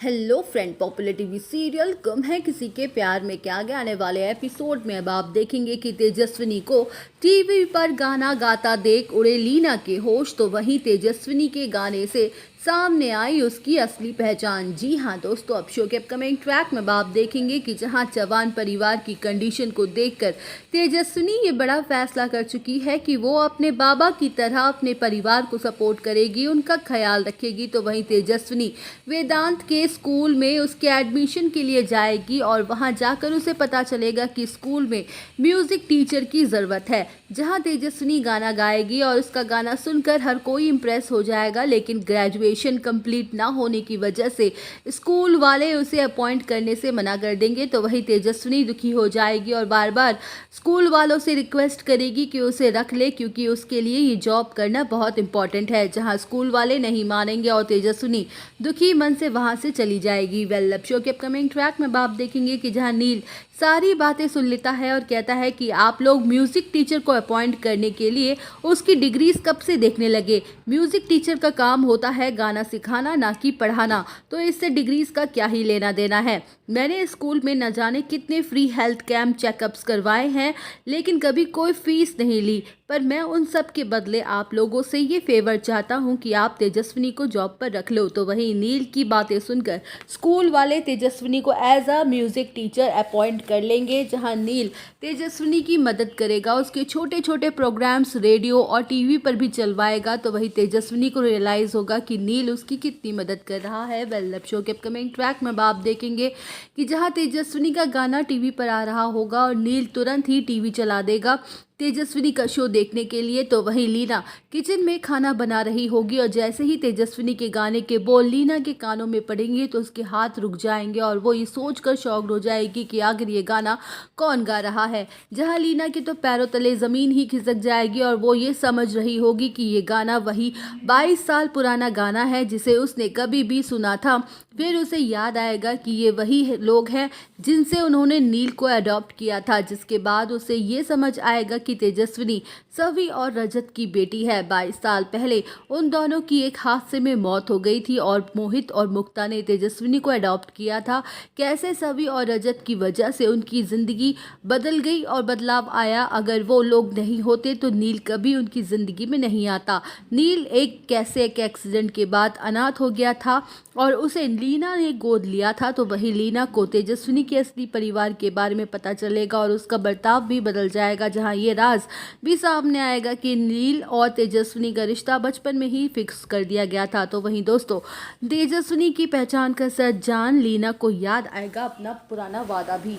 Hello friend, popular TV serial गुम है किसी के प्यार में क्या आगे आने वाले एपिसोड में अब आप देखेंगे कि तेजस्विनी को टीवी पर गाना गाता देख उड़े लीना के होश, तो वहीं तेजस्विनी के गाने से सामने आई उसकी असली पहचान। जी हाँ दोस्तों, अब शो के अपकमिंग ट्रैक में आप देखेंगे कि जहां चौहान परिवार की कंडीशन को देखकर तेजस्विनी ये बड़ा फैसला कर चुकी है कि वो अपने बाबा की तरह अपने परिवार को सपोर्ट करेगी, उनका ख्याल रखेगी। तो वहीं तेजस्विनी वेदांत के स्कूल में उसके एडमिशन के लिए जाएगी और वहां जाकर उसे पता चलेगा कि स्कूल में म्यूजिक टीचर की ज़रूरत है, जहां तेजस्विनी गाना गाएगी और उसका गाना सुनकर हर कोई इम्प्रेस हो जाएगा। लेकिन ग्रेजुएशन कंप्लीट ना होने की वजह से स्कूल वाले उसे अपॉइंट करने से मना कर देंगे। तो वही तेजस्विनी दुखी हो जाएगी और बार बार स्कूल वालों से रिक्वेस्ट करेगी कि उसे रख ले, क्योंकि उसके लिए ये जॉब करना बहुत इंपॉर्टेंट है। जहां स्कूल वाले नहीं मानेंगे और तेजस्विनी दुखी मन से वहां से चली जाएगी। वेल, अब शो के अपकमिंग ट्रैक में आप देखेंगे कि जहां नील सारी बातें सुन लेता है और कहता है कि आप लोग म्यूजिक टीचर को अपॉइंट करने के लिए उसकी डिग्रीज कब से देखने लगे। म्यूजिक टीचर का काम होता है गाना सिखाना, ना कि पढ़ाना, तो इससे डिग्रीज का क्या ही लेना देना है। मैंने स्कूल में न जाने कितने फ्री हेल्थ कैंप चेकअप्स करवाए हैं, लेकिन कभी कोई फीस नहीं ली। पर मैं उन सब के बदले आप लोगों से ये फेवर चाहता हूँ कि आप तेजस्विनी को जॉब पर रख लो। तो वहीं नील की बातें सुनकर स्कूल वाले तेजस्विनी को as a music teacher appoint कर लेंगे, जहां नील तेजस्विनी की मदद करेगा, उसके छोटे छोटे प्रोग्राम्स रेडियो और टीवी पर भी चलवाएगा। तो वही तेजस्विनी को रियलाइज होगा कि नील उसकी कितनी मदद कर रहा है। वेल, अब शो के अपकमिंग ट्रैक में आप देखेंगे कि जहां तेजस्विनी का गाना टीवी पर आ रहा होगा और नील तुरंत ही टीवी चला देगा तेजस्विनी का शो देखने के लिए। तो वहीं लीना किचन में खाना बना रही होगी और जैसे ही तेजस्विनी के गाने के बोल लीना के कानों में पड़ेंगे तो उसके हाथ रुक जाएंगे और वो ये सोचकर शॉक्ड हो जाएगी कि आखिर ये गाना कौन गा रहा है। जहां लीना के तो पैरों तले ज़मीन ही खिसक जाएगी और वो ये समझ रही होगी कि ये गाना वही 22 साल पुराना गाना है जिसे उसने कभी भी सुना था। फिर उसे याद आएगा कि ये वही लोग हैं जिनसे उन्होंने नील को अडॉप्ट किया था, जिसके बाद उसे ये समझ आएगा कि तेजस्विनी सवी और रजत की बेटी है। 22 साल पहले उन दोनों की एक हादसे में मौत हो गई थी और मोहित और मुक्ता ने तेजस्विनी को अडॉप्ट किया था। कैसे सवी और रजत की वजह से उनकी ज़िंदगी बदल गई और बदलाव आया। अगर वो लोग नहीं होते तो नील कभी उनकी ज़िंदगी में नहीं आता। नील एक एक्सीडेंट के बाद अनाथ हो गया था और उसे लीना ने गोद लिया था। तो वही लीना को तेजस्विनी के असली परिवार के बारे में पता चलेगा और उसका बर्ताव भी बदल जाएगा, जहां ये राज भी सामने आएगा कि नील और तेजस्विनी का रिश्ता बचपन में ही फिक्स कर दिया गया था। तो वहीं दोस्तों, तेजस्विनी की पहचान का सच जान लीना को याद आएगा अपना पुराना वादा भी।